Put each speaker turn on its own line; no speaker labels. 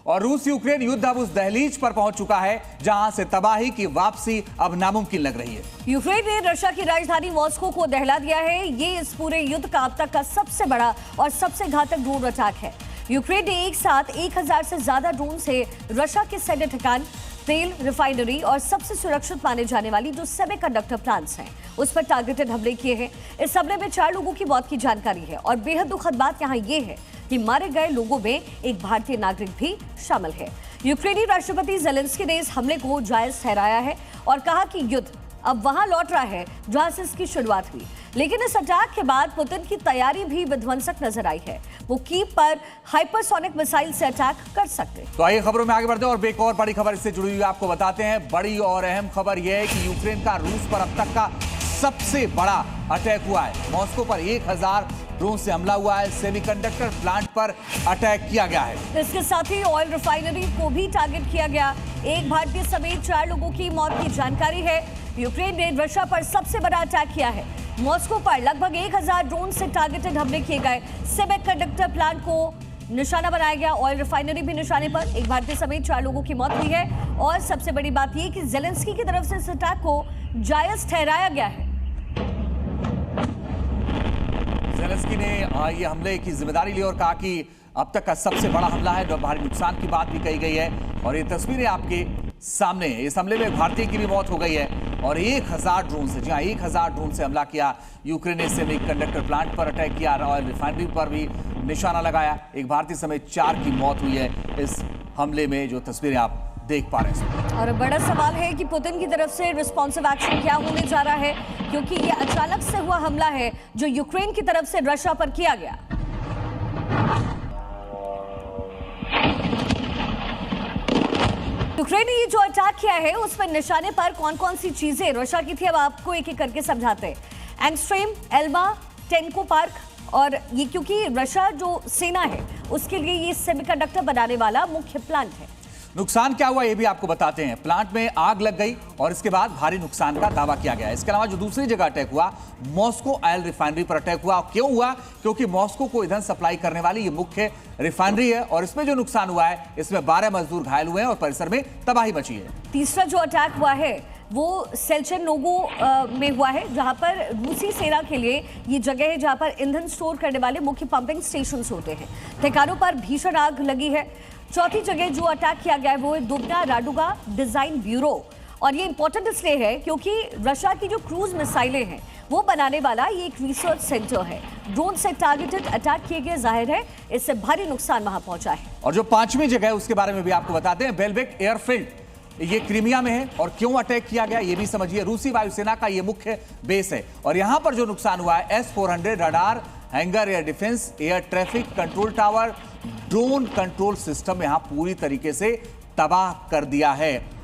और रूस यूक्रेन युद्ध अब उस दहलीज पर पहुंच चुका है जहां से तबाही की वापसी अब नामुमकिन लग रही है।
यूक्रेन ने रशिया की राजधानी मॉस्को को दहला दिया है। ये इस पूरे युद्ध का अब तक का सबसे बड़ा और सबसे घातक ड्रोन अटैक है। यूक्रेन ने एक साथ 1000 से ज्यादा ड्रोन से रशिया के सैन्य ठिकान, तेल रिफाइनरी और सबसे सुरक्षित माने जाने वाली जो सेमीकंडक्टर प्लांट्स हैं उस पर टारगेटेड हमले किए हैं। इस हमले में 4 लोगों की मौत की जानकारी है और बेहद दुखद बात यहाँ ये है कि मारे गए लोगों में एक भारतीय नागरिक भी शामिल है। यूक्रेनी राष्ट्रपति ज़ेलेंस्की ने इस हमले को जायज ठहराया है और कहा कि युद्ध अब वहां लौट रहा है जहां से इसकी शुरुआत हुई। लेकिन इस अटैक के बाद पुतिन की तैयारी भी विध्वंसक नजर आई है। वो कीव पर हाइपरसोनिक मिसाइल से अटैक कर सकते हैं।
तो आइए खबरों में आगे बढ़ते हैं और एक और बड़ी खबर इससे जुड़ी हुई आपको बताते हैं। बड़ी और अहम खबर यह है कि यूक्रेन का रूस पर अब तक का सबसे बड़ा अटैक हुआ है। मॉस्को पर 1000 ड्रोन से हमला हुआ है। सेमीकंडक्टर प्लांट पर अटैक किया गया है।
इसके साथ ही ऑयल रिफाइनरी को भी टारगेट किया गया। एक भारतीय समेत 4 लोगों की मौत की जानकारी है। यूक्रेन ने रशिया पर सबसे बड़ा अटैक किया है। मॉस्को पर लगभग 1000 ड्रोन से टारगेटेड हमले किए गए। सेमीकंडक्टर प्लांट को निशाना बनाया गया। ऑयल रिफाइनरी भी निशाने पर। एक भारतीय समेत 4 लोगों की मौत हुई है। और सबसे बड़ी बात यह कि ज़ेलेंस्की की तरफ से इस अटैक को जायज ठहराया गया है।
ज़ेलेंस्की ने ये हमले की जिम्मेदारी ली और कहा कि अब तक का सबसे बड़ा हमला है। भारी नुकसान की बात भी कही गई है और ये तस्वीरें आपके सामने है। इस हमले में एक भारतीय की भी मौत हो गई है और 1000 ड्रोन से, जी हाँ, 1000 ड्रोन से हमला किया। यूक्रेन ने सेमीकंडक्टर प्लांट पर अटैक किया, ऑयल रिफाइनरी पर भी निशाना लगाया। एक भारतीय समेत 4 की मौत हुई है इस हमले में, जो तस्वीरें आप देख पा रहे हैं।
और बड़ा सवाल है कि पुतिन की तरफ से रिस्पॉन्सिव एक्शन क्या होने जा रहा है, क्योंकि ये अचानक से हुआ हमला है जो यूक्रेन की तरफ से रशिया पर किया गया। यूक्रेन ने ये जो अटैक किया है उसमें निशाने पर कौन कौन सी चीजें रशिया की थी, अब आपको एक एक करके समझाते हैं। एंगस्ट्रीम, एल्मा, टेंको पार्क, और ये क्योंकि रशिया जो सेना है उसके लिए ये सेमीकंडक्टर बनाने वाला मुख्य प्लांट है।
नुकसान क्या हुआ ये भी आपको बताते हैं। प्लांट में आग लग गई और इसके बाद भारी नुकसान का दावा किया गया। इसके अलावा जो दूसरी जगह अटैक हुआ, मॉस्को ऑयल रिफाइनरी पर अटैक हुआ। क्यों हुआ? क्योंकि मॉस्को को ईंधन सप्लाई करने वाली ये मुख्य रिफाइनरी है और इसमें जो नुकसान हुआ है इसमें 12 मजदूर घायल हुए हैं और परिसर में तबाही मची है।
तीसरा जो अटैक हुआ है वो सेल्चेनोगो में हुआ है, जहां पर रूसी सेना के लिए ये जगह है जहां पर ईंधन स्टोर करने वाले मुख्य पंपिंग स्टेशन होते हैं। ठिकानों पर भीषण आग लगी है। चौथी जगह जो अटैक किया गया है वो है दुबना राडुगा डिजाइन ब्यूरो, और ये इंपॉर्टेंट इसलिए है क्योंकि रशिया की जो क्रूज मिसाइलें हैं वो बनाने वाला ये एक रिसर्च सेंटर है। ड्रोन से टारगेटेड अटैक किए गए, जाहिर है इससे भारी नुकसान वहां पहुंचा है।
और जो 5वीं जगह है उसके बारे में भी आपको बताते हैं। बेलबेक एयरफील्ड, ये क्रीमिया में है और क्यों अटैक किया गया ये भी समझिए। रूसी वायुसेना का ये मुख्य बेस है और यहां पर जो नुकसान हुआ है, S-400 radar, hanger air defence, air traffic control tower, drone control system यहां पूरी तरीके से तबाह कर दिया है।